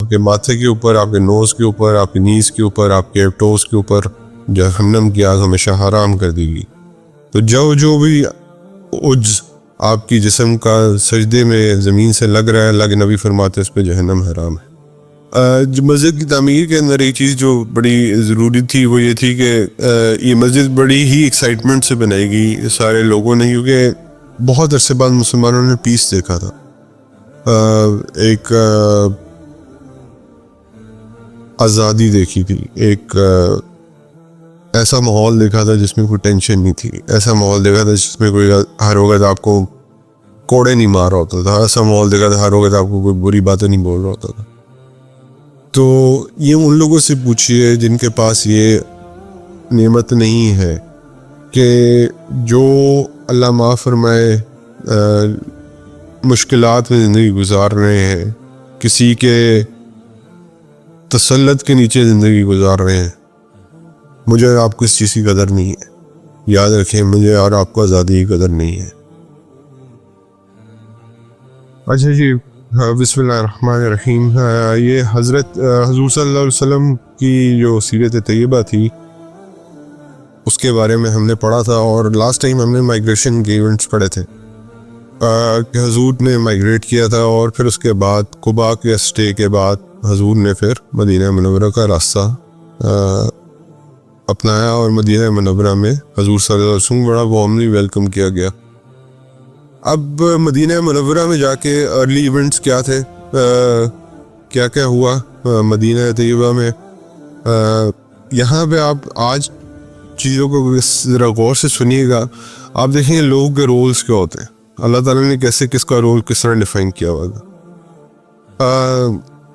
آپ کے ماتھے کے اوپر، آپ کے نوز کے اوپر، آپ کی نیز کے اوپر، آپ کے ٹوز کے اوپر جہنم کی آگ ہمیشہ حرام کر دی گئی. تو جو بھی عجز آپ کی جسم کا سجدے میں زمین سے لگ رہا ہے، اللہ کے نبی فرماتے اس پہ جہنم حرام ہے. مسجد کی تعمیر کے اندر ایک چیز جو بڑی ضروری تھی وہ یہ تھی کہ یہ مسجد بڑی ہی ایکسائٹمنٹ سے بنائی گئی سارے لوگوں نے، کیونکہ بہت عرصے بعد مسلمانوں نے پیس دیکھا تھا. ایک آزادی دیکھی تھی، ایک ایسا ماحول دیکھا تھا جس میں کوئی ٹینشن نہیں تھی، ایسا ماحول دیکھا تھا جس میں کوئی ہر وقت آپ کو کوڑے نہیں مار رہا ہوتا تھا، ایسا ماحول دیکھا تھا ہر وقت آپ کو کوئی بری باتیں نہیں بول رہا ہوتا تھا. تو یہ ان لوگوں سے پوچھیے جن کے پاس یہ نعمت نہیں ہے کہ جو اللہ معاف فرمائے مشکلات میں زندگی گزار رہے ہیں، کسی کے تسلط کے نیچے زندگی گزار رہے ہیں. مجھے اور آپ کو اس چیز کی قدر نہیں ہے، یاد رکھیں، مجھے اور آپ کو آزادی کی قدر نہیں ہے. اچھا جی، بسم اللہ الرحمن الرحیم. یہ حضور صلی اللہ علیہ وسلم کی جو سیرت طیبہ تھی اس کے بارے میں ہم نے پڑھا تھا، اور لاسٹ ٹائم ہم نے مائگریشن کے ایونٹس پڑھے تھے کہ حضور نے مائگریٹ کیا تھا، اور پھر اس کے بعد قباء کے اسٹے کے بعد حضور نے پھر مدینہ منورہ کا راستہ اپنایا، اور مدینہ منورہ میں حضور صلی اللہ علیہ وسلم بڑا وارملی ویلکم کیا گیا. اب مدینہ منورہ میں جا کے ارلی ایونٹس کیا تھے، کیا کیا ہوا مدینہ طیبہ میں، یہاں پہ آپ آج چیزوں کو ذرا غور سے سنیے گا. آپ دیکھیں گے لوگوں کے رولز کیا ہوتے ہیں، اللہ تعالیٰ نے کیسے کس کا رول کس طرح ڈیفائن کیا ہوا تھا.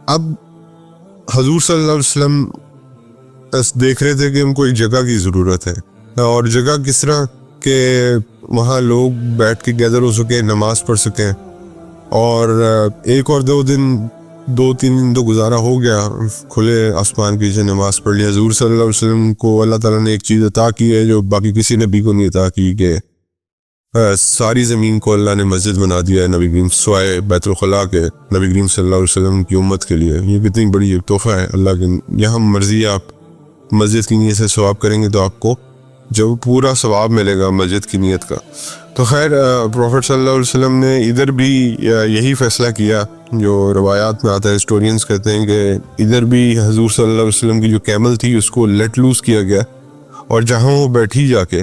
اب حضور صلی اللہ علیہ وسلم دیکھ رہے تھے کہ ان کو ایک جگہ کی ضرورت ہے، اور جگہ کس طرح کہ وہاں لوگ بیٹھ کے گیدر ہو سکیں، نماز پڑھ سکیں. اور ایک اور دو تین دن تو گزارا ہو گیا کھلے آسمان کے نیچے نماز پڑھ لی. حضور صلی اللہ علیہ وسلم کو اللہ تعالیٰ نے ایک چیز عطا کی ہے جو باقی کسی نبی کو نہیں عطا کی، کہ ساری زمین کو اللہ نے مسجد بنا دیا ہے نبی کریم سوائے بیت الخلاء کے نبی کریم صلی اللہ علیہ وسلم کی امت کے لیے. یہ کتنی بڑی ایک تحفہ ہے اللہ کے. یہاں مرضی ہے آپ مسجد کی نیت سے ثواب کریں گے تو آپ کو جو پورا ثواب ملے گا مسجد کی نیت کا. تو خیر پروفٹ صلی اللہ علیہ وسلم نے ادھر بھی یہی فیصلہ کیا جو روایات میں آتا ہے. ہسٹورینز کہتے ہیں کہ ادھر بھی حضور صلی اللہ علیہ وسلم کی جو کیمل تھی اس کو لیٹ لوز کیا گیا، اور جہاں وہ بیٹھی جا کے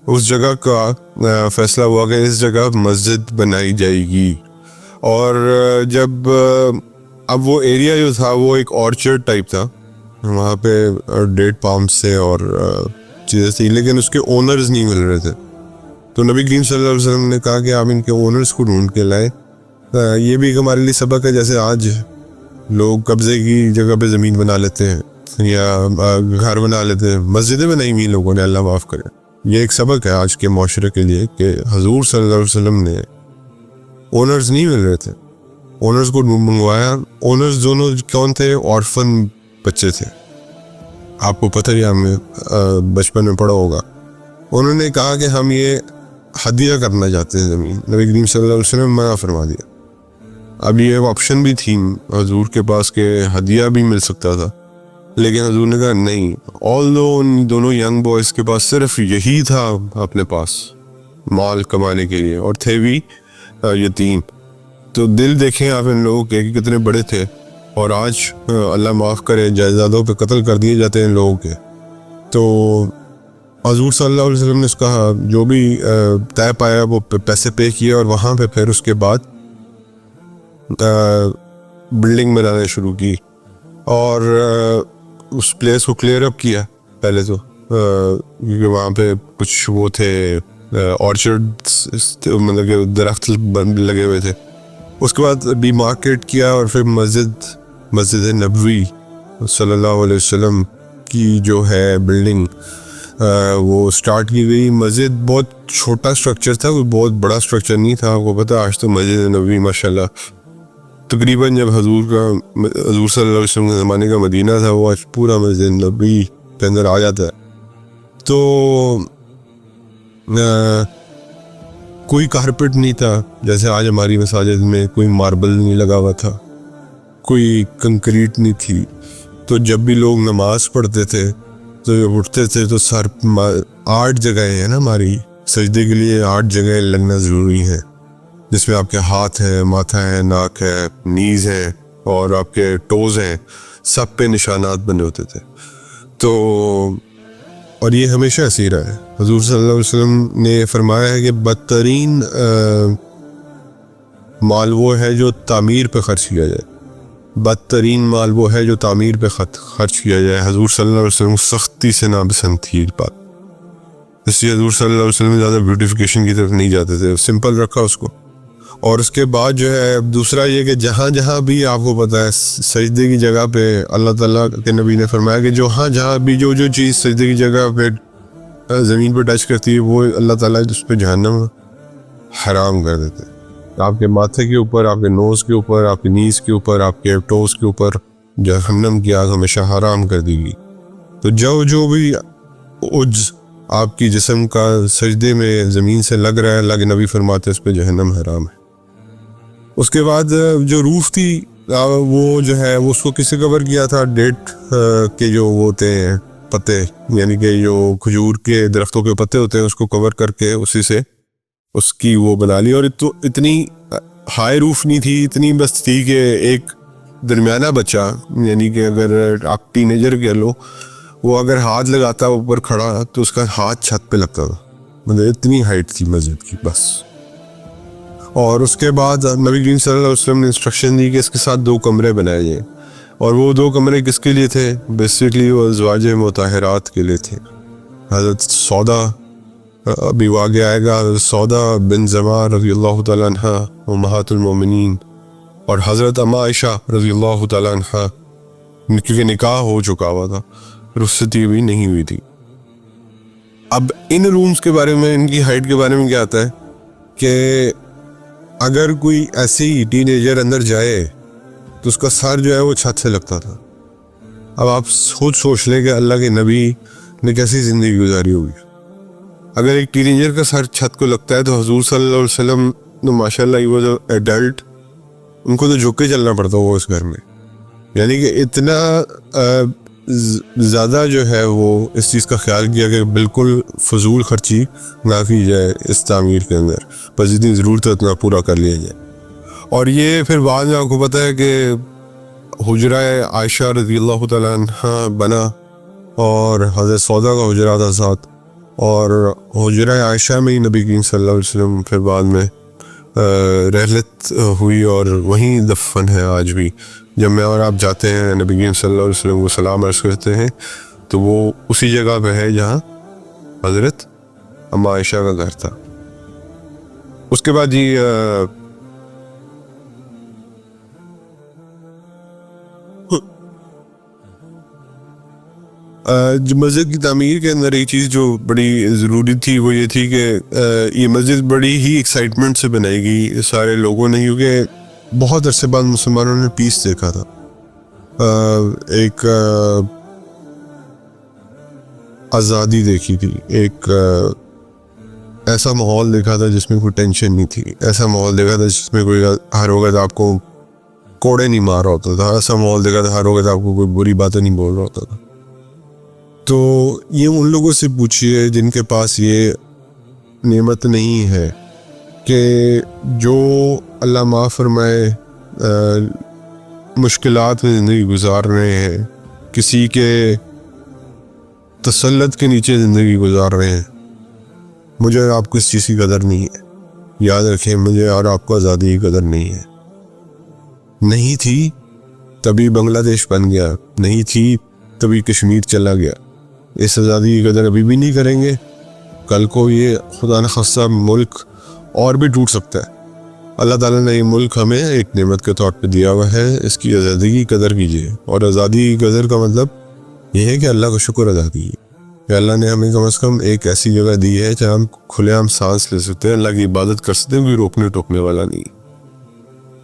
اس جگہ کا فیصلہ ہوا کہ اس جگہ مسجد بنائی جائے گی. اور جب اب وہ ایریا جو تھا وہ ایک آرچرڈ ٹائپ تھا، وہاں پہ ڈیٹ پامس سے اور چیزیں تھی، لیکن اس کے اونرز نہیں مل رہے تھے. تو نبی کریم صلی اللہ علیہ وسلم نے کہا کہ آپ ان کے اونرز کو ڈھونڈ کے لائیں. یہ بھی ہمارے لیے سبق ہے، جیسے آج لوگ قبضے کی جگہ پہ زمین بنا لیتے ہیں یا گھر بنا لیتے ہیں، مسجدیں بنائی ہوئی لوگوں نے، اللہ معاف کرے. یہ ایک سبق ہے آج کے معاشرے کے لیے کہ حضور صلی اللہ علیہ وسلم نے اونرز نہیں مل رہے تھے، اونرز کو منگوایا. اونرز دونوں کون تھے؟ آرفن بچے تھے. آپ کو پتہ ہی ہمیں بچپن میں پڑھا ہوگا. انہوں نے کہا کہ ہم یہ ہدیہ کرنا چاہتے ہیں زمین. نبی کریم صلی اللہ علیہ وسلم منع فرما دیا. اب یہ آپشن بھی تھی حضور کے پاس کہ ہدیہ بھی مل سکتا تھا، لیکن حضور نے کہا نہیں. آلدو ان دونوں ینگ بوائز کے پاس صرف یہی تھا اپنے پاس مال کمانے کے لیے، اور تھے بھی یتیم. تو دل دیکھیں آپ ان لوگوں کے کہ کتنے بڑے تھے، اور آج اللہ معاف کرے جائیدادوں پہ قتل کر دیے جاتے ہیں ان لوگوں کے. تو حضور صلی اللہ علیہ وسلم نے اس کہا جو بھی طے پایا وہ پیسے پے کیے، اور وہاں پہ پھر اس کے بعد بلڈنگ بنانے شروع کی، اور اس پلیس کو کلیئر اپ کیا پہلے تو، کیونکہ وہاں پہ کچھ وہ تھے آرچرڈ، مطلب کہ درخت لگے ہوئے تھے. اس کے بعد بھی مارکیٹ کیا، اور پھر مسجد نبوی صلی اللہ علیہ وسلم کی جو ہے بلڈنگ وہ سٹارٹ کی گئی. مسجد بہت چھوٹا سٹرکچر تھا، کوئی بہت بڑا سٹرکچر نہیں تھا. آپ کو پتہ آج تو مسجد نبوی ماشاءاللہ تقریباً جب حضور صلی اللہ علیہ وسلم کے زمانے کا مدینہ تھا وہ آج پورا مسجد نبوی کے اندر آ جاتا ہے. تو کوئی کارپیٹ نہیں تھا جیسے آج ہماری مساجد میں، کوئی ماربل نہیں لگا ہوا تھا. کوئی کنکریٹ نہیں تھی، تو جب بھی لوگ نماز پڑھتے تھے تو جب اٹھتے تھے تو سر 8 جگہیں ہیں نا ہماری سجدے کے لیے، 8 جگہیں لگنا ضروری ہیں، جس میں آپ کے ہاتھ ہیں، ماتھا ہے، ناک ہے، نیز ہے اور آپ کے ٹوز ہیں، سب پہ نشانات بنے ہوتے تھے۔ تو اور یہ ہمیشہ ایسے ہی رہا ہے۔ حضور صلی اللہ علیہ وسلم نے فرمایا ہے کہ بدترین مال وہ ہے جو تعمیر پہ خرچ کیا جائے، بدترین مال وہ ہے جو تعمیر پہ خرچ کیا جائے۔ حضور صلی اللہ علیہ وسلم سختی سے ناپسند تھی یہ بات، اس لیے حضور صلی اللہ علیہ وسلم زیادہ بیوٹیفیکیشن کی طرف نہیں جاتے تھے، سمپل رکھا اس کو۔ اور اس کے بعد جو ہے دوسرا یہ کہ جہاں جہاں بھی آپ کو پتہ ہے سجدے کی جگہ پہ اللہ تعالیٰ کے نبی نے فرمایا کہ جہاں بھی جو چیز سجدے کی جگہ پہ زمین پہ ٹچ کرتی ہے وہ اللہ تعالیٰ اس پہ جہنم حرام کر دیتے ہیں۔ آپ کے ماتھے کے اوپر، آپ کے نوز کے اوپر، آپ کے نیز کے اوپر، آپ کے ٹوز کے اوپر جہنم کی آگ ہمیشہ حرام کر دی گئی۔ تو جو بھی عجز آپ کی جسم کا سجدے میں زمین سے لگ رہا ہے، اللہ کے نبی فرماتے اس پہ جہنم حرام ہے۔ اس کے بعد جو روف تھی وہ جو ہے وہ اس کو کس سے کور کیا تھا؟ ڈیٹ کے جو وہ ہوتے ہیں پتے، یعنی کہ جو کھجور کے درختوں کے پتے ہوتے ہیں اس کو کور کر کے اسی سے اس کی وہ بنا لی۔ اور اتنی ہائی روف نہیں تھی، اتنی بس تھی کہ ایک درمیانہ بچہ، یعنی کہ اگر آپ ٹین ایجر کہہ لو، وہ اگر ہاتھ لگاتا اوپر کھڑا تو اس کا ہاتھ چھت پہ لگتا تھا، مطلب اتنی ہائٹ تھی مسجد کی بس۔ اور اس کے بعد نبی کریم صلی اللہ علیہ وسلم نے انسٹرکشن دی کہ اس کے ساتھ 2 کمرے بنائے جائیں، اور وہ 2 کمرے کس کے لیے تھے؟ بیسیکلی وہ ازواج مطہرات کے لیے تھے۔ حضرت سودا، ابھی واقعہ آئے گا، حضرت سودا بن زمعہ رضی اللہ تعالیٰ عنہ امہات المومنین، اور حضرت اما عائشہ رضی اللہ تعالیٰ عنہ، کیونکہ نکاح ہو چکا ہوا تھا، رخصتی بھی نہیں ہوئی تھی۔ اب ان رومز کے بارے میں، ان کی ہائٹ کے بارے میں کیا آتا ہے کہ اگر کوئی ایسی ٹین ایجر اندر جائے تو اس کا سر جو ہے وہ چھت سے لگتا تھا۔ اب آپ خود سوچ لیں کہ اللہ کے نبی نے کیسی زندگی گزاری ہوگی۔ اگر ایک ٹین ایجر کا سر چھت کو لگتا ہے تو حضور صلی اللہ علیہ وسلم تو ماشاء اللہ وہ جو ایڈلٹ، ان کو تو جھک کے چلنا پڑتا وہ اس گھر میں، یعنی کہ اتنا زیادہ جو ہے وہ اس چیز کا خیال کیا کہ بالکل فضول خرچی نہ کی جائے اس تعمیر کے اندر، بس جتنی ضرورت ہے اتنا پورا کر لیا جائے۔ اور یہ پھر بعد میں آپ کو پتہ ہے کہ حجرہ عائشہ رضی اللہ تعالیٰ عنہ بنا، اور حضرت سودا کا حجرہ تھا ساتھ، اور حجرہ عائشہ میں ہی نبی کریم صلی اللہ علیہ وسلم پھر بعد میں رحلت ہوئی، اور وہیں دفن ہے آج بھی۔ جب میں اور آپ جاتے ہیں نبی کریم صلی اللہ علیہ وسلم کو سلام عرض کرتے ہیں تو وہ اسی جگہ پہ ہے جہاں حضرت اما عائشہ کا گھر تھا۔ اس کے بعد جی مسجد کی تعمیر کے اندر ایک چیز جو بڑی ضروری تھی وہ یہ تھی کہ یہ مسجد بڑی ہی ایکسائٹمنٹ سے بنائی گئی سارے لوگوں نے، کیونکہ بہت عرصے بعد مسلمانوں نے پیس دیکھا تھا، ایک آزادی دیکھی تھی، ایک ایسا ماحول دیکھا تھا جس میں کوئی ٹینشن نہیں تھی، ایسا ماحول دیکھا تھا جس میں کوئی ہر وقت آپ کو کوڑے نہیں مار رہا ہوتا تھا، ایسا ماحول دیکھا تھا ہر وقت آپ کو کوئی بری باتیں نہیں بول رہا ہوتا تھا۔ تو یہ ان لوگوں سے پوچھیے جن کے پاس یہ نعمت نہیں ہے کہ جو اللہ معاف فرمائے مشکلات میں زندگی گزار رہے ہیں، کسی کے تسلط کے نیچے زندگی گزار رہے ہیں۔ مجھے اور آپ کو اس چیز کی قدر نہیں ہے، یاد رکھیں، مجھے اور آپ کو آزادی کی قدر نہیں ہے، نہیں تھی تبھی بنگلہ دیش بن گیا، نہیں تھی تبھی کشمیر چلا گیا۔ اس آزادی کی قدر ابھی بھی نہیں کریں گے، کل کو یہ خدا نخواستہ ملک اور بھی ٹوٹ سکتا ہے۔ اللہ تعالیٰ نے یہ ملک ہمیں ایک نعمت کے طور پہ دیا ہوا ہے، اس کی آزادی کی قدر کیجیے۔ اور آزادی کی قدر کا مطلب یہ ہے کہ اللہ کا شکر ادا کیجیے کہ اللہ نے ہمیں کم از کم ایک ایسی جگہ دی ہے جہاں ہم کھلے عام سانس لے سکتے ہیں، اللہ کی عبادت کر سکتے ہیں، کوئی روکنے ٹوکنے والا نہیں۔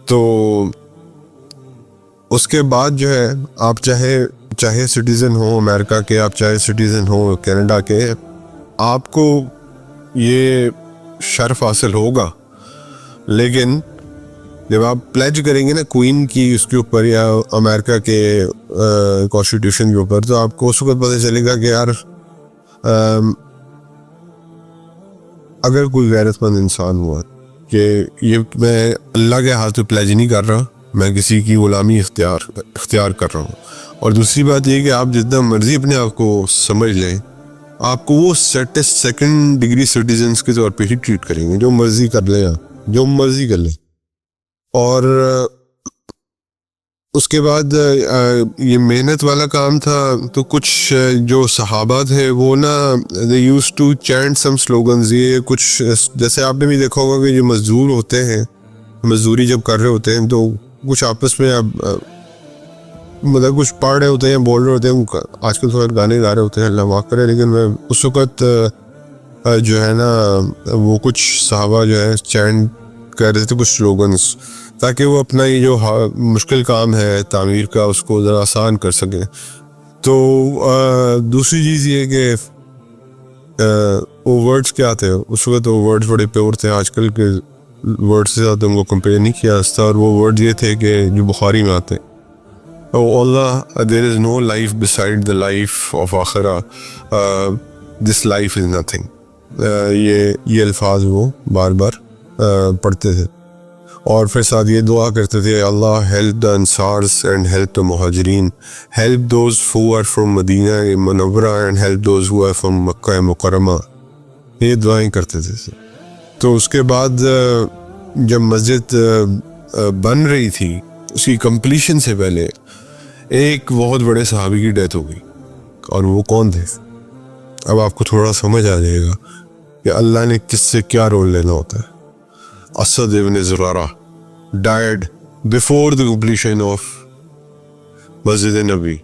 تو اس کے بعد جو ہے آپ چاہے سٹیزن ہو امریکہ کے، آپ چاہے سٹیزن ہو کینیڈا کے، آپ کو یہ شرف حاصل ہوگا، لیکن جب آپ پلیج کریں گے نا کوئن کی اس کے اوپر یا امریکہ کے کانسٹیٹیوشن کے اوپر, تو آپ کو اس وقت پتہ چلے گا کہ یار اگر کوئی غیرت مند انسان ہوا کہ یہ میں اللہ کے ہاتھ پہ پلیج نہیں کر رہا, میں کسی کی غلامی اختیار کر رہا ہوں. اور دوسری بات یہ کہ آپ جتنا مرضی اپنے آپ کو سمجھ لیں, آپ کو وہ سیکنڈ ڈگری سٹیزنس کے طور پہ ہی ٹریٹ کریں گے. جو مرضی کر لیں, آپ جو مرضی کر لیں. اور اس کے بعد یہ محنت والا کام تھا, تو کچھ جو صحابہ تھے وہ نا they used to chant some slogans. یہ کچھ جیسے آپ نے بھی دیکھا ہوگا کہ جو مزدور ہوتے ہیں, مزدوری جب کر رہے ہوتے ہیں تو کچھ آپس میں مطلب کچھ پڑھ رہے ہوتے ہیں, بول رہے ہوتے ہیں. آج کل تو گانے گا رہے ہوتے ہیں, اللہ معاف کرے, لیکن میں اس وقت جو ہے نا وہ کچھ صحابہ جو ہے چینٹ کر رہے تھے کچھ سلوگنس, تاکہ وہ اپنا یہ جو مشکل کام ہے تعمیر کا اس کو ذرا آسان کر سکیں. تو دوسری چیز یہ کہ وہ ورڈز کیا تھے اس وقت, وہ ورڈز بڑے پیور تھے. آج کل کے ورڈ سے زیادہ ان کو کمپیئر نہیں کیا جاتا. اور وہ ورڈ یہ تھے کہ جو بخاری میں آتے, Oh Allah, there is no life beside the life of آخرہ, this life is nothing. یہ الفاظ وہ بار بار پڑھتے تھے. اور پھر ساتھ یہ دعا کرتے تھے, Allah help the Ansars and help the Muhajirin, help those who are from Medina Munawwara and help those who are from Makkah Mukarramah. یہ دعائیں کرتے تھے. تو اس کے بعد جب مسجد بن رہی تھی, اس کی کمپلیشن سے پہلے ایک بہت بڑے صحابی کی ڈیتھ ہو گئی. اور وہ کون تھے؟ اب آپ کو تھوڑا سمجھ آ جائے گا کہ اللہ نے کس سے کیا رول لینا ہوتا ہے. اسد ابن زرارہ died before the completion of مسجد نبی.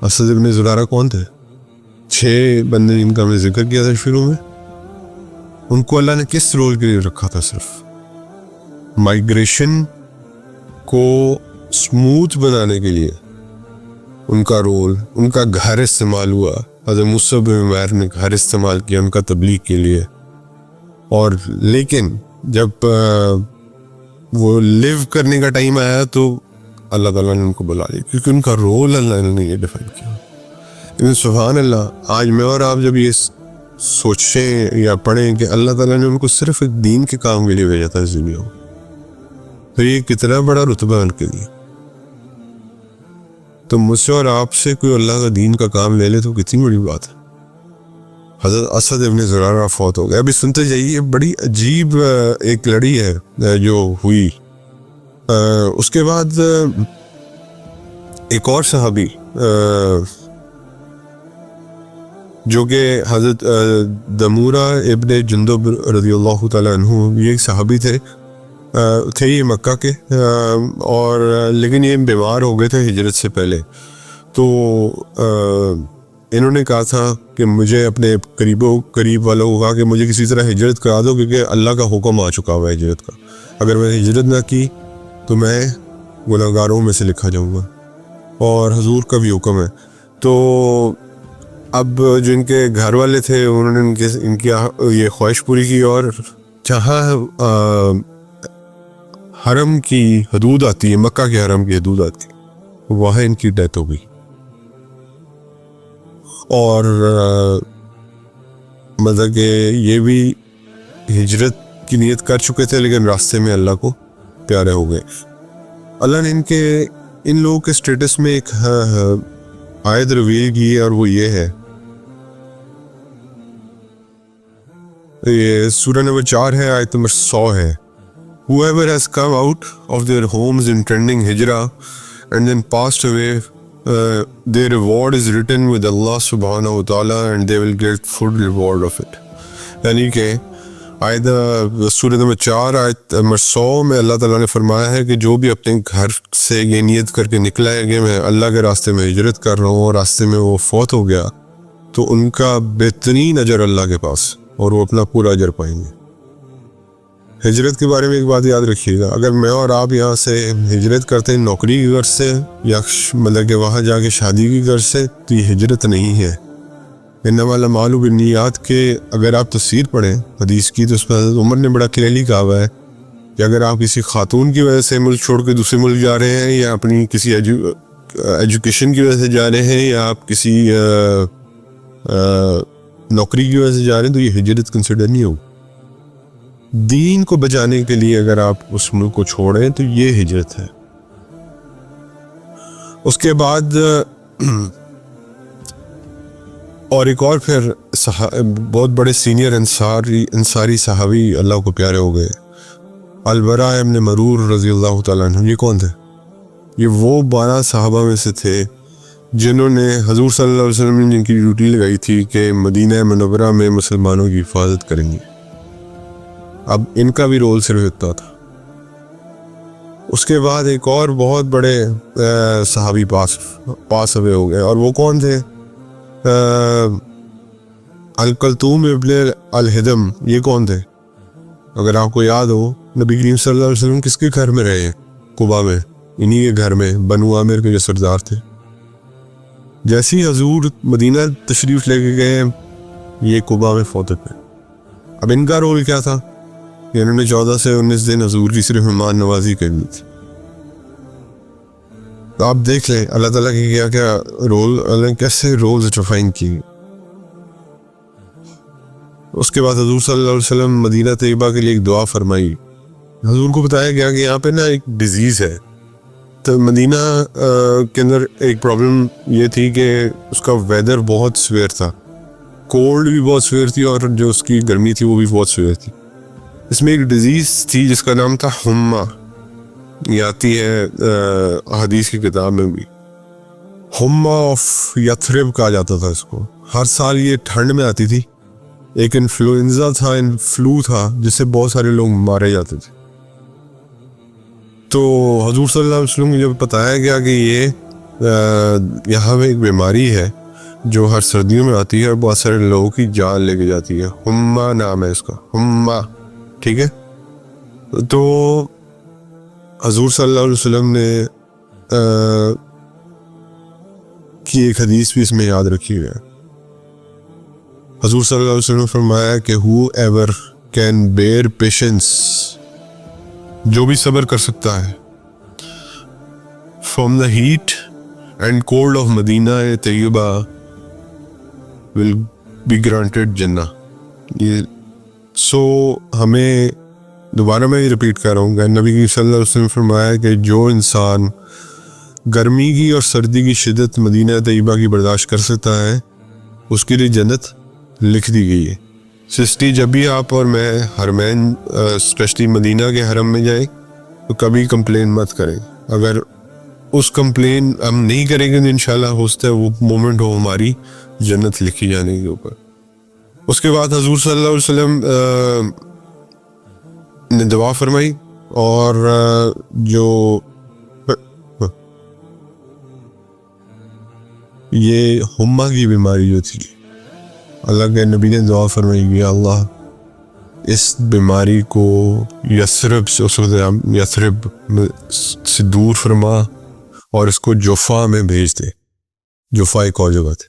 اسد ابن زرارہ کون تھے؟ 6 بندے جن کا میں ذکر کیا تھا شروع میں, ان کو اللہ نے کس رول کے لیے رکھا تھا؟ صرف مائگریشن کو سموتھ بنانے کے لیے ان کا رول, ان کا گھر استعمال ہوا. حضرت موسیٰ بن عمیر نے گھر استعمال کیا ان کا تبلیغ کے لیے. اور لیکن جب وہ لیو کرنے کا ٹائم آیا تو اللہ تعالیٰ نے ان کو بلا لیا, کیونکہ ان کا رول اللہ نے یہ ڈیفائن کیا. لیکن سبحان اللہ, آج میں اور آپ جب یہ سوچیں یا پڑھیں کہ اللہ تعالیٰ نے ان کو صرف ایک دین کے کام کے لیے بھیجا تھا اس دنیا میں, تو یہ کتنا بڑا رتبہ ان کے لیے. تو مجھ سے اور آپ سے کوئی اللہ کا دین کا کام لے لے تو کتنی بڑی بات ہے. حضرت اسد ابن زرارہ فوت ہو گئے. ابھی سنتے جائیے, بڑی عجیب ایک لڑی ہے جو ہوئی. اس کے بعد ایک اور صحابی جو کہ حضرت دمورہ ابن جندب رضی اللہ تعالیٰ عنہ, یہ ایک صحابی تھے یہ مکہ کے, اور لیکن یہ بیمار ہو گئے تھے ہجرت سے پہلے. تو انہوں نے کہا تھا کہ مجھے اپنے قریب والوں کو کہا کہ مجھے کسی طرح ہجرت کرا دو, کیونکہ اللہ کا حکم آ چکا ہوا ہے ہجرت کا. اگر میں نے ہجرت نہ کی تو میں گناہگاروں میں سے لکھا جاؤں گا, اور حضور کا بھی حکم ہے. تو اب جو ان کے گھر والے تھے انہوں نے ان کی یہ خواہش پوری کی, اور جہاں حرم کی حدود آتی ہے, مکہ کے حرم کی حدود آتی ہے, وہاں ان کی ڈیتھ ہو گئی. اور مطلب کہ یہ بھی ہجرت کی نیت کر چکے تھے, لیکن راستے میں اللہ کو پیارے ہو گئے. اللہ نے ان لوگوں کے سٹیٹس میں ایک آیت ریویل کی ہے, اور وہ یہ ہے, یہ سورہ نمبر 4 ہے, آیت نمبر 100 ہے. Whoever has come out of their homes intending hijrah and then passed away, their reward is written with Allah subhanahu wa ta'ala and they will get full reward of it. یعنی کہ آیت سورہ number 4 آیت number 100 میں اللہ تعالیٰ نے فرمایا ہے کہ جو بھی اپنے گھر سے یہ نیت کر کے نکلا ہے کہ میں اللہ کے راستے میں ہجرت کر رہا ہوں, اور راستے میں وہ فوت ہو گیا, تو ان کا بہترین اجر اللہ کے پاس, اور وہ اپنا پورا اجر پائیں گے. ہجرت کے بارے میں ایک بات یاد رکھیے گا, اگر میں اور آپ یہاں سے ہجرت کرتے ہیں نوکری کی غرض سے, یا مطلب کہ وہاں جا کے شادی کی غرض سے, تو یہ ہجرت نہیں ہے. انما الاعمال بالنیات کے اگر آپ تفسیر پڑھیں حدیث کی, تو اس میں حضرت عمر نے بڑا کلیئرلی کہا ہوا ہے کہ اگر آپ کسی خاتون کی وجہ سے ملک چھوڑ کے دوسرے ملک جا رہے ہیں، یا اپنی کسی ایجوکیشن کی وجہ سے جا رہے ہیں، یا آپ کسی نوکری کی وجہ سے جا رہے ہیں، تو یہ ہجرت کنسیڈر نہیں ہوگی. دین کو بچانے کے لیے اگر آپ اس ملک کو چھوڑیں تو یہ ہجرت ہے. اس کے بعد اور ایک اور پھر بہت بڑے سینئر انصاری صحابی اللہ کو پیارے ہو گئے، البراء ابن مرور رضی اللہ تعالیٰ عنہ. یہ کون تھے؟ یہ وہ 12 صحابہ میں سے تھے جنہوں نے حضور صلی اللہ علیہ وسلم نے جن کی ڈیوٹی لگائی تھی کہ مدینہ منورہ میں مسلمانوں کی حفاظت کریں گے. اب ان کا بھی رول صرف اتنا تھا. اس کے بعد ایک اور بہت بڑے صحابی پاس ہوئے ہو گئے، اور وہ کون تھے؟ الکلثوم ابن الہدم. یہ کون تھے؟ اگر آپ کو یاد ہو، نبی کریم صلی اللہ علیہ وسلم کس کے گھر میں رہے ہیں؟ قباء میں، انہی کے گھر میں، بنو عامر کے جو سردار تھے. جیسے ہی حضور مدینہ تشریف لے کے گئے، یہ قباء میں فوت ہوئے. اب ان کا رول کیا تھا کہ انہوں نے 14 سے 19 دن حضور کی صرف مہمان نوازی کرنی تھی. تو آپ دیکھ لیں اللہ تعالیٰ کی کیا کیا رول، اللہ کیسے رولز ڈیفائن کیے. اس کے بعد حضور صلی اللہ علیہ وسلم مدینہ طیبہ کے لیے ایک دعا فرمائی. حضور کو بتایا گیا کہ یہاں پہ نا ایک ڈیزیز ہے. تو مدینہ کے اندر ایک پرابلم یہ تھی کہ اس کا ویدر بہت سویر تھا، کولڈ بھی بہت سویر تھی، اور جو اس کی گرمی تھی وہ بھی بہت سویر تھی. اس میں ایک ڈیزیز تھی جس کا نام تھا حمہ. یہ آتی ہے حدیث کی کتاب میں بھی. حمہ آف یثرب کہا جاتا تھا اس کو. ہر سال یہ ٹھنڈ میں آتی تھی. ایک انفلوئنزا تھا، فلو تھا، جس سے بہت سارے لوگ مارے جاتے تھے. تو حضور صلی اللہ علیہ وسلم کو جب بتایا گیا کہ یہ یہاں میں ایک بیماری ہے جو ہر سردیوں میں آتی ہے اور بہت سارے لوگوں کی جان لے کے جاتی ہے، حمہ نام ہے اس کا، حمہ. ٹھیک ہے. تو حضور صلی اللہ علیہ وسلم نے کی ایک حدیث بھی اس میں یاد رکھی ہے. حضور صلی اللہ علیہ وسلم نے فرمایا کہ whoever can bear patience، جو بھی صبر کر سکتا ہے، from the heat and cold of Medina Taiba will be granted جنہ. یہ ہمیں دوبارہ میں یہ ریپیٹ کر رہا ہوں کہ نبی صلی اللہ علیہ وسلم نے فرمایا کہ جو انسان گرمی کی اور سردی کی شدت مدینہ طیبہ کی برداشت کر سکتا ہے، اس کے لیے جنت لکھ دی گئی ہے. سسٹی جب بھی آپ اور میں حرمین اسپیشلی مدینہ کے حرم میں جائیں تو کبھی کمپلین مت کریں. اگر اس کمپلین ہم نہیں کریں گے تو انشاءاللہ ہو سکتا ہے وہ مومنٹ ہو ہماری جنت لکھی جانے کے اوپر. اس کے بعد حضور صلی اللہ علیہ وسلم نے دعا فرمائی، اور جو یہ حمہ کی بیماری جو تھی، اللہ کے نبی نے دعا فرمائی کہ اللہ اس بیماری کو یثرب سے دور فرما اور اس کو جوفا میں بھیج دے. جوفا ایک اور جگہ تھی.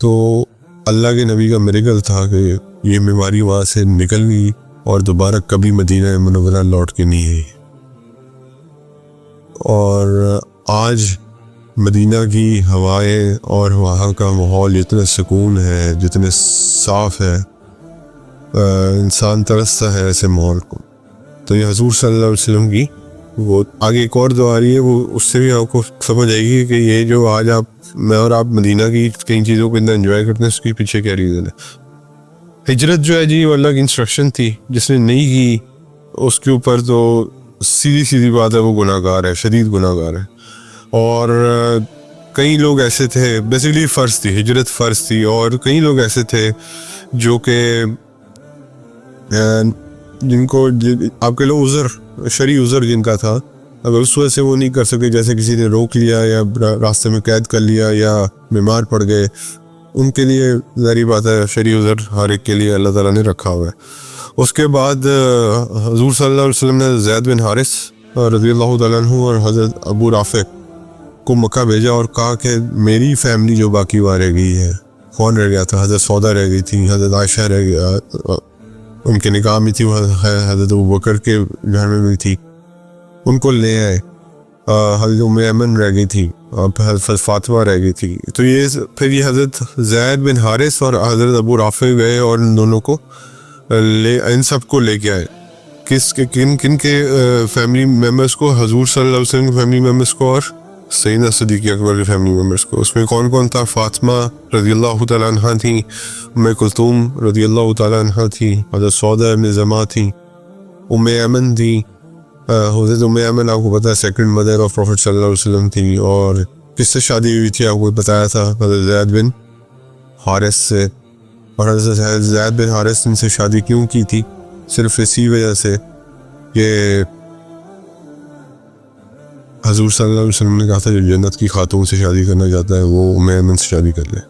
تو اللہ کے نبی کا میریکل تھا کہ یہ بیماری وہاں سے نکل گئی اور دوبارہ کبھی مدینہ منورہ لوٹ کے نہیں آئی. اور آج مدینہ کی ہوائیں اور وہاں کا ماحول جتنا سکون ہے، جتنے صاف ہے، انسان ترستا ہے ایسے ماحول کو. تو یہ حضور صلی اللہ علیہ وسلم کی وہ آگے ایک اور دعا رہی ہے، وہ اس سے بھی آپ کو سمجھ آئے گی کہ یہ جو آج میں اور آپ مدینہ کی کئی چیزوں کو اتنا انجوائے کرتے ہیں، اس کے پیچھے کیا ریزن ہے. ہجرت جو ہے جی وہ اللہ کی انسٹرکشن تھی. جس نے نہیں کی اس کے اوپر تو سیدھی بات ہے، وہ گناہ گار ہے، شدید گناہ گار ہے. اور کئی لوگ ایسے تھے، بیسیکلی فرض تھی، ہجرت فرض تھی، اور کئی لوگ ایسے تھے جو کہ جن کو آپ کے لوگ عذر، شرعی عذر جن کا تھا، اگر اس وجہ سے وہ نہیں کر سکتے، جیسے کسی نے روک لیا یا راستے میں قید کر لیا یا بیمار پڑ گئے، ان کے لیے ظاہری بات ہے شرعی عذر ہر ایک کے لیے اللہ تعالیٰ نے رکھا ہوا ہے. اس کے بعد حضور صلی اللہ علیہ وسلم نے زید بن حارث رضی اللہ تعالیٰ عنہ اور حضرت ابو رافع کو مکہ بھیجا اور کہا کہ میری فیملی جو باقی وہاں رہ گئی ہے. کون رہ گیا تھا؟ حضرت سودا رہ گئی تھی، حضرت عائشہ رہ گیا، ان کے نکاح میں تھی، حضرت ابوبکر کے گھر میں بھی تھی، ان کو لے آئے. حضرت ام ایمن رہ گئی تھی اور حضرت فاطمہ رہ گئی تھی. تو یہ پھر یہ حضرت زید بن حارث اور حضرت ابو رافع گئے اور ان دونوں کو ان سب کو لے کے آئے. کن کے فیملی ممبرس کو؟ حضور صلی اللہ علیہ وسلم کے فیملی ممبرس کو اور سیدنا صدیق اکبر کے فیملی ممبرس کو. اس میں کون کون تھا؟ فاطمہ رضی اللہ تعالیٰ عنہ تھیں، ام کلثوم رضی اللہ تعالیٰ عنہ تھی، حضرت سودا ابن زمعہ تھی، ام ایمن تھی. حضرت ام ایمن آپ کو پتہ ہے سیکنڈ مدر آف پروفٹ صلی اللہ علیہ وسلم تھی. اور کس سے شادی ہوئی تھی آپ کو بتایا تھا؟ حضرت زید بن حارث سے. اور حضرت زید بن حارث ان سے شادی کیوں کی تھی؟ صرف اسی وجہ سے کہ حضور صلی اللہ علیہ وسلم نے کہا تھا جو جنت کی خاتون سے شادی کرنا چاہتا ہے وہ ام ایمن سے شادی کر لے.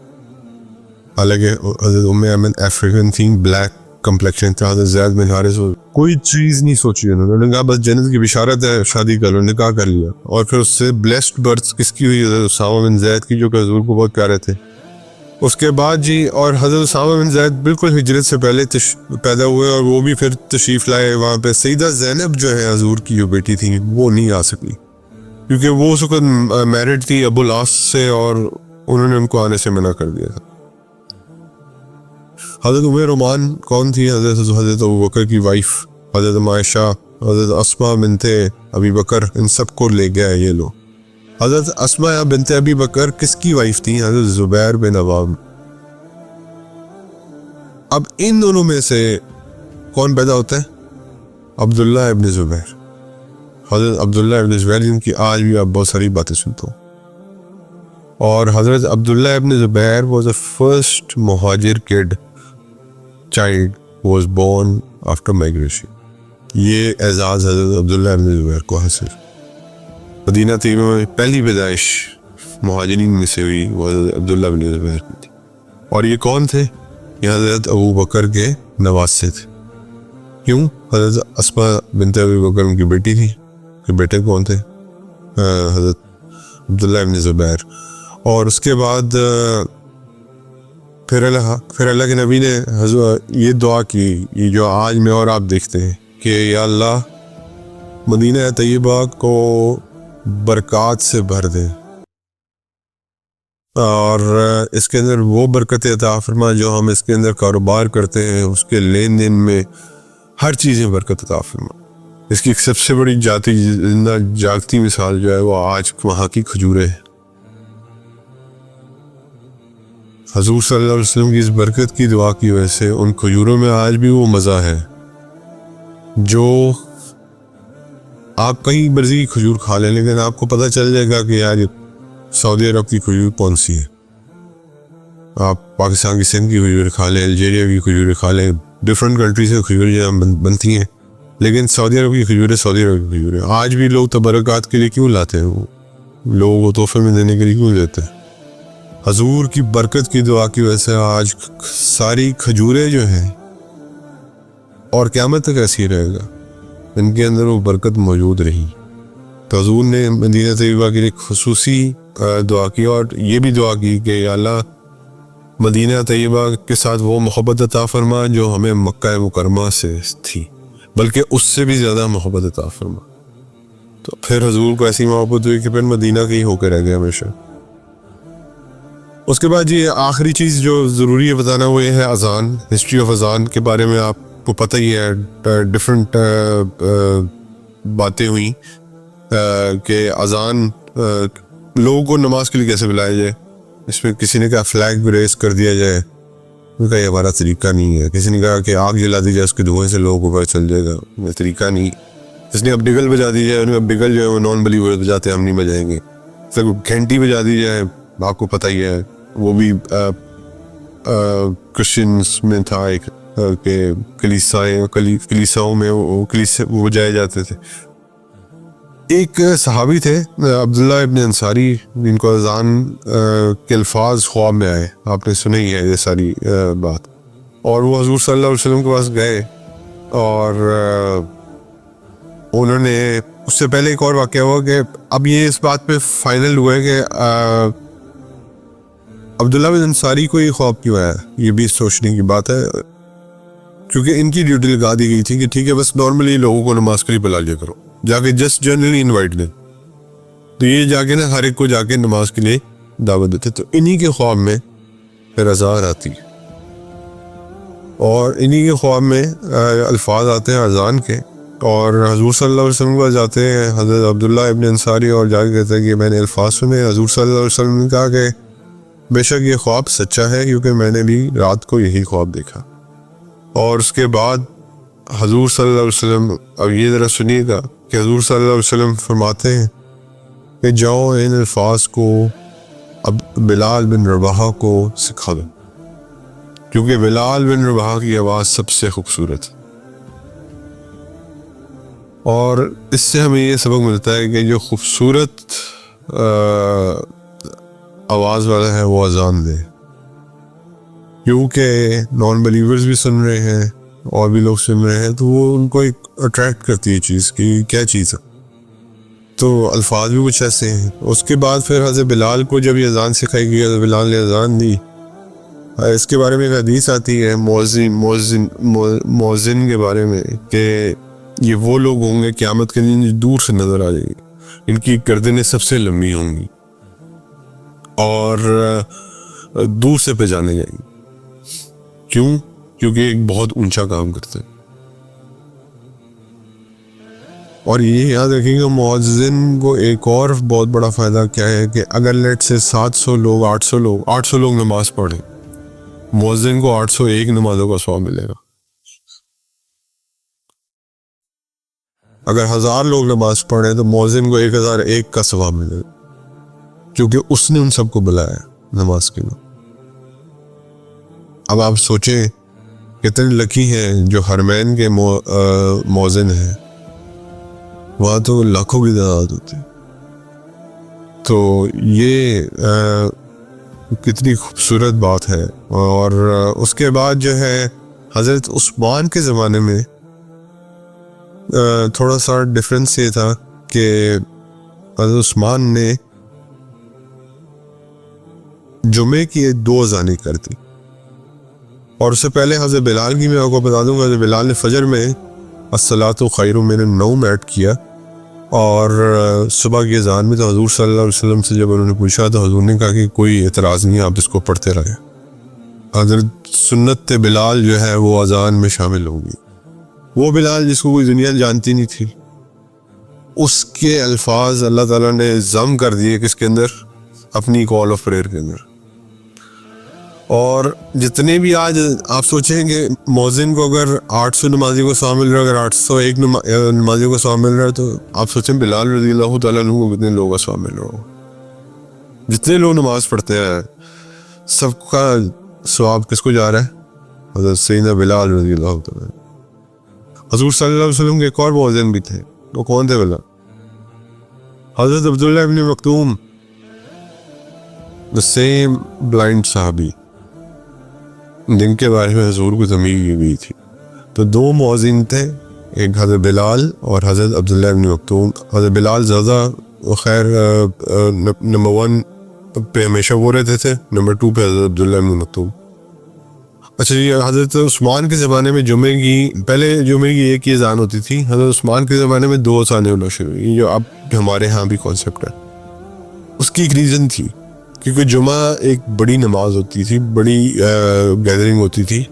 حالانکہ حضرت ام ایمن افریقن تھیں، بلیک کمپلیکشن تھا. حضرت زید بن حارث کوئی چیز نہیں سوچی انہوں نے کہا بس جنت کی بشارت ہے، شادی کر لو. نکاح کر لیا. اور پھر اس سے بلیسڈ برتھ کس کی ہوئی؟ حضرت اسامہ بن زید کی، جو کہ حضور کو بہت پیارے تھے. اس کے بعد جی اور حضرت اسامہ بن زید بالکل ہجرت سے پہلے پیدا ہوئے اور وہ بھی پھر تشریف لائے وہاں پہ. سیدہ زینب جو ہے حضور کی جو بیٹی تھی وہ نہیں آ سکی کیونکہ وہ اس وقت میرڈ تھی ابو العاص سے اور انہوں نے ان کو آنے سے منع کر دیا تھا. حضرت ام رومان کون تھی؟ حضرت ابوبکر کی وائف، حضرت عائشہ، حضرت اسماء بنت ابی بکر، ان سب کو لے گیا یہ لو. حضرت اسماء بنت ابی بکر کس کی وائف تھی؟ حضرت زبیر بن عوام. اب ان دونوں میں سے کون پیدا ہوتا ہے؟ عبداللہ ابن زبیر. حضرت عبداللہ ابن زبیر جن کی آج بھی آپ بہت ساری باتیں سنتے ہو. اور حضرت عبداللہ ابن زبیر was the first مہاجر kid child was born after migration. یہ اعزاز حضرت عبداللہ ابن زبیر کو حاصل. مدینہ طیبہ میں پہلی پیدائش مہاجرین میں سے ہوئی وہ حضرت عبداللہ ابن زبیر کی تھی. اور یہ کون تھے؟ یہ حضرت ابو بکر کے نواسے تھے. کیوں؟ حضرت اسماء بنت ابی بکر ان کی بیٹی تھی. کہ بیٹے کون تھے؟ حضرت عبداللہ ابن زبیر. اور اس کے بعد پھر اللہ کے نبی نے یہ دعا کی، یہ جو آج میں اور آپ دیکھتے ہیں کہ یا اللہ مدینہ طیبہ کو برکات سے بھر دے اور اس کے اندر وہ برکت عطا فرما جو ہم اس کے اندر کاروبار کرتے ہیں اس کے لین دین میں ہر چیز میں برکت عطا فرما. اس کی ایک سب سے بڑی زندہ جاگتی مثال جو ہے وہ آج وہاں کی کھجوریں ہیں. حضور صلی اللہ علیہ وسلم کی اس برکت کی دعا کی وجہ سے ان کھجوروں میں آج بھی وہ مزہ ہے جو آپ کہیں مرضی کھجور کھا لیں لیکن آپ کو پتہ چل جائے گا کہ یار سعودی عرب کی کھجور کون سی ہے. آپ پاکستان کی سندھ کی کھجور کھا لیں، الجیریا کی کھجور کھا لیں، ڈفرینٹ کنٹری سے کھجور بنتی ہیں لیکن سعودی عرب کی کھجوریں سعودی عرب کی کھجوریں. آج بھی لوگ تبرکات کے لیے کیوں لاتے ہیں؟ وہ لوگوں کو تحفے میں دینے کے لیے کیوں دیتے ہیں؟ حضور کی برکت کی دعا کی وجہ سے آج ساری کھجوریں جو ہیں اور قیامت تک ایسی رہے گا ان کے اندر وہ برکت موجود رہی. تو حضور نے مدینہ طیبہ کے لیے خصوصی دعا کی اور یہ بھی دعا کی کہ یا اللہ مدینہ طیبہ کے ساتھ وہ محبت عطا فرما جو ہمیں مکہ مکرمہ سے تھی، بلکہ اس سے بھی زیادہ محبت عطا فرما. تو پھر حضور کو ایسی محبت ہوئی کہ پھر مدینہ کے ہی ہو کے رہ گیا ہمیشہ. اس کے بعد یہ آخری چیز جو ضروری ہے بتانا وہ یہ ہے اذان. ہسٹری آف اذان کے بارے میں آپ کو پتہ ہی ہے، ڈفرینٹ باتیں ہوئیں کہ اذان لوگوں کو نماز کے لیے کیسے بلایا جائے. اس میں کسی نے کہا فلیگ ریز کر دیا جائے، ان کا یہ ہمارا طریقہ نہیں ہے. کسی نے کہا کہ آگ جلا دی جائے، اس کے دھوئیں سے لوگوں کو پتہ چل جائے گا، یہ طریقہ نہیں. جس نے اب ڈگل بجا دی جائے، ان اب ڈگل جو ہے وہ نان بلیورز بجاتے ہیں، ہم نہیں بجائیں گے. پھر گھنٹی بجا دی جائے، آپ کو پتہ ہی ہے وہ بھی کرسچنس میں تھا ایک کہ کلیساؤں میں وہ بجائے جاتے تھے. ایک صحابی تھے عبداللہ ابن انصاری جن کو اذان کے الفاظ خواب میں آئے. آپ نے سنا ہی ہے یہ ساری بات. اور وہ حضور صلی اللہ علیہ وسلم کے پاس گئے اور انہوں نے اس سے پہلے ایک اور واقعہ ہوا کہ اب یہ اس بات پہ فائنل ہوا ہے کہ عبداللہ بن انصاری کو یہ خواب کیوں آیا. یہ بھی سوچنے کی بات ہے کیونکہ ان کی ڈیوٹی لگا دی گئی تھی کہ ٹھیک ہے بس نارملی لوگوں کو نماز کے لیے بلا لیا کرو، جا کے جسٹ جنرلی انوائٹ دیں. تو یہ جا کے نا ہر ایک کو جا کے نماز کے لیے دعوت دیتے. تو انہی کے خواب میں پھر اذان آتی ہے، اور انہی کے خواب میں الفاظ آتے ہیں اذان کے، اور حضور صلی اللہ علیہ وسلم کو جاتے ہیں حضرت عبداللہ ابن انصاری اور جا کے کہتے ہیں کہ میں نے الفاظ سنے. حضور صلی اللہ علیہ وسلم نے کہا کہ بے شک یہ خواب سچا ہے، کیونکہ میں نے بھی رات کو یہی خواب دیکھا. اور اس کے بعد حضور صلی اللہ علیہ وسلم، اب یہ ذرا سنیے گا کہ حضور صلی اللہ علیہ وسلم فرماتے ہیں کہ جاؤ ان الفاظ کو اب بلال بن رباح کو سکھا دو، کیونکہ بلال بن رباح کی آواز سب سے خوبصورت ہے. اور اس سے ہمیں یہ سبق ملتا ہے کہ جو خوبصورت آواز والا ہے وہ اذان دے، کیونکہ نان بلیورز بھی سن رہے ہیں اور بھی لوگ سن رہے ہیں، تو وہ ان کو ایک اٹریکٹ کرتی ہے چیز کہ کیا چیز ہے. تو الفاظ بھی کچھ ایسے ہیں. اس کے بعد پھر حضرت بلال کو جب یہ اذان سکھائی گئی، حضرت بلال نے اذان دی. اس کے بارے میں ایک حدیث آتی ہے مؤذن کے بارے میں کہ یہ وہ لوگ ہوں گے قیامت کے دن جو دور سے نظر آ جائے گی، ان کی گردنیں سب سے لمبی ہوں گی اور دور سے پہچانے جائیں گی. کیوں؟ کیونکہ ایک بہت اونچا کام کرتے ہیں. اور یہ یاد رکھیں گے مؤذن کو ایک اور بہت بڑا فائدہ کیا ہے کہ اگر لیٹ سے 700 لوگ 800 لوگ نماز پڑھیں، مؤذن کو 801 نمازوں کا ثواب ملے گا. اگر 1000 لوگ نماز پڑھیں تو مؤذن کو 1001 کا ثواب ملے گا، کیونکہ اس نے ان سب کو بلایا نماز کے لیے. اب آپ سوچیں کتنے لکی ہیں جو حرمین کے مؤذن ہیں، وہاں تو لاکھوں کی تعداد ہوتی ہے. تو یہ کتنی خوبصورت بات ہے. اور اس کے بعد جو ہے حضرت عثمان کے زمانے میں تھوڑا سا ڈفرینس یہ تھا کہ حضرت عثمان نے جمعے کی 2 اذانیں کر دی. اور اس سے پہلے حضرت بلال کی میں آپ کو بتا دوں گا، حضرت بلال نے فجر میں الصلاۃ خیر من النوم ایڈ کیا، اور صبح کی اذان میں تو حضور صلی اللہ علیہ وسلم سے جب انہوں نے پوچھا تو حضور نے کہا کہ کوئی اعتراض نہیں، آپ اس کو پڑھتے رہے. حضرت سنت بلال جو ہے وہ اذان میں شامل ہوگی. وہ بلال جس کو کوئی دنیا جانتی نہیں تھی، اس کے الفاظ اللہ تعالیٰ نے ضم کر دیے کس کے اندر؟ اپنی کال آف پریئر کے اندر. اور جتنے بھی آج آپ سوچیں کہ مؤذن کو اگر 800 نمازی کو ثواب مل رہا ہے، اگر 801 نمازی کو ثواب مل رہا ہے، تو آپ سوچیں بلال رضی اللہ تعالیٰ عنہ کو کتنے لوگوں کا ثواب مل رہا ہو. جتنے لوگ نماز پڑھتے ہیں سب کا ثواب کس کو جا رہا ہے؟ حضرت سیدنا بلال رضی اللہ تعالیٰ. حضور صلی اللہ علیہ وسلم کے ایک اور مؤذن بھی تھے، وہ کون تھے بلا؟ حضرت عبداللہ ابن مکتوم، the same blind صحابی جن کے بارے میں حضور کو ضمیر کی گئی تھی. تو 2 مؤذن تھے، ایک حضرت بلال اور حضرت عبداللہ ابن مکتوم. حضرت بلال زیادہ خیر نمبر 1 پہ ہمیشہ وہ رہتے تھے، نمبر 2 پہ حضرت عبداللہ ابن مکتوم. اچھا جی، حضرت عثمان کے زمانے میں پہلے جمعے کی ایک ہی اذان ہوتی تھی. حضرت عثمان کے زمانے میں 2 اذانیں ہونا شروع ہوئی، جو اب ہمارے ہاں بھی کانسیپٹ ہے. اس کی ایک ریزن تھی، کیونکہ جمعہ ایک بڑی نماز ہوتی تھی، بڑی گیدرنگ ہوتی تھی.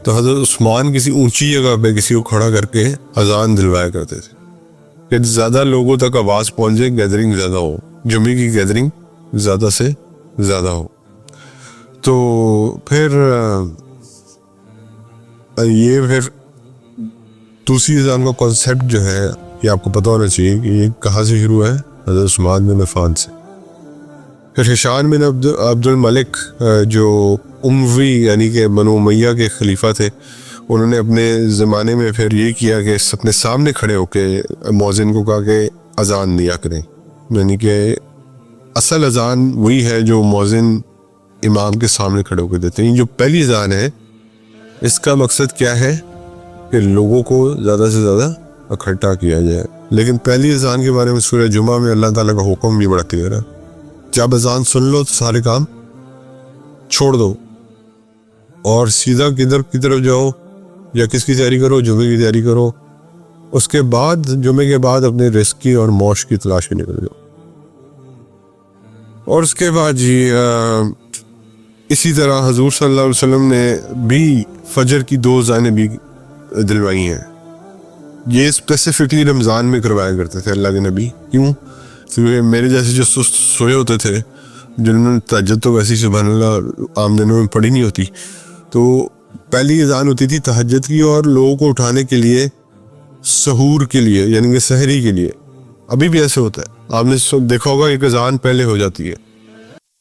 تو حضرت عثمان کسی اونچی جگہ پہ کسی کو کھڑا کر کے اذان دلوایا کرتے تھے کہ زیادہ لوگوں تک آواز پہنچے، گیدرنگ زیادہ ہو، جمعے کی گیدرنگ زیادہ سے زیادہ ہو. تو پھر دوسری اذان کا کانسیپٹ جو ہے یہ آپ کو پتہ ہونا چاہیے کہ یہ کہاں سے شروع ہے؟ حضرت عثمان بن عفان سے. پھر ہشام بن عبد الملک جو اموی یعنی کہ بنو امیہ کے خلیفہ تھے، انہوں نے اپنے زمانے میں پھر یہ کیا کہ اپنے سامنے کھڑے ہو کے مؤذن کو کہا کہ اذان دیا کریں. یعنی کہ اصل اذان وہی ہے جو مؤذن امام کے سامنے کھڑے ہو کے دیتے ہیں. جو پہلی اذان ہے اس کا مقصد کیا ہے کہ لوگوں کو زیادہ سے زیادہ اکٹھا کیا جائے. لیکن پہلی اذان کے بارے میں سورہ جمعہ میں اللہ تعالیٰ کا حکم بھی بڑا کلیئر ہے. جب اذان سن لو تو سارے کام چھوڑ دو اور سیدھا کدھر کی طرف جاؤ؟ یا کس کی تیاری کرو؟ جمعے کی تیاری کرو. اس کے بعد جمعے کے بعد اپنے رزق کی اور معاش کی تلاش میں نکل جاؤ. اور اس کے بعد جی اسی طرح حضور صلی اللہ علیہ وسلم نے بھی فجر کی 2 اذانیں بھی دلوائی ہیں. یہ اسپیسیفکلی رمضان میں کروایا کرتے تھے اللہ کے نبی. کیوں؟ کیونکہ میرے جیسے جو سست سوئے ہوتے تھے، جنہوں نے تہجد تو ویسے سبحان اللہ عام دنوں میں پڑھی نہیں ہوتی، تو پہلی اذان ہوتی تھی تہجد کی اور لوگوں کو اٹھانے کے لیے، سحور کے لیے، یعنی کہ سحری کے لیے. ابھی بھی ایسے ہوتا ہے، آپ نے دیکھا ہوگا ایک اذان پہلے ہو جاتی ہے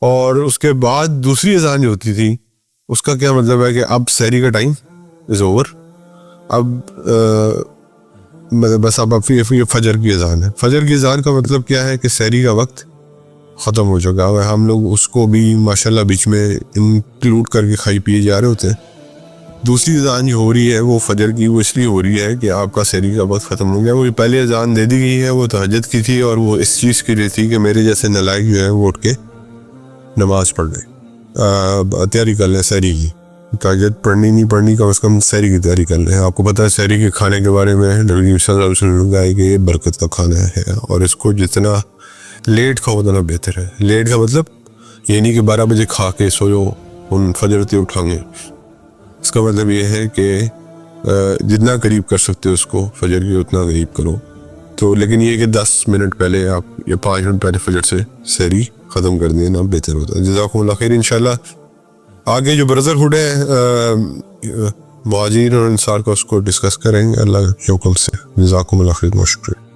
اور اس کے بعد دوسری اذان جو ہوتی تھی اس کا کیا مطلب ہے کہ اب سحری کا ٹائم از اوور. اب بس اب یہ فجر کی اذان ہے. فجر کی اذان کا مطلب کیا ہے کہ سحری کا وقت ختم ہو چکا ہے. ہم لوگ اس کو بھی ماشاءاللہ بیچ میں انکلوڈ کر کے کھائی پیے جا رہے ہوتے ہیں. دوسری اذان جو ہو رہی ہے وہ فجر کی، وہ اس لیے ہو رہی ہے کہ آپ کا سحری کا وقت ختم ہو گیا. وہ پہلے اذان دے دی گئی ہے وہ تہجد کی تھی، اور وہ اس چیز کے لیے تھی کہ میرے جیسے نالائق جو ہے وہ اٹھ کے نماز پڑھ لیں، تیاری کر لیں سحری کی. تہجد پڑھنی نہیں پڑھنی، کم از کم سحری کی تیاری کر لیں. آپ کو پتہ ہے سحری کے کھانے کے بارے میں نبی صلی اللہ علیہ وسلم نے کہ یہ برکت کا کھانا ہے اور اس کو جتنا لیٹ کھاؤ اتنا بہتر ہے. لیٹ کا مطلب یہ نہیں کہ 12 بجے کھا کے سوئو ان فجرتی اٹھائیں گے. اس کا مطلب یہ ہے کہ جتنا قریب کر سکتے ہو اس کو فجر کی اتنا قریب کرو. تو لیکن یہ کہ 10 منٹ پہلے آپ یا 5 منٹ پہلے فجر سے سحری ختم کر دینا بہتر ہوتا ہے. جزاکم اللہ خیر. انشاءاللہ آگے جو برادرہڈ ہے مہاجرین اور انصار کا اس کو ڈسکس کریں گے اللہ کے حکم سے. جزاکم اللہ خیر. شکریہ.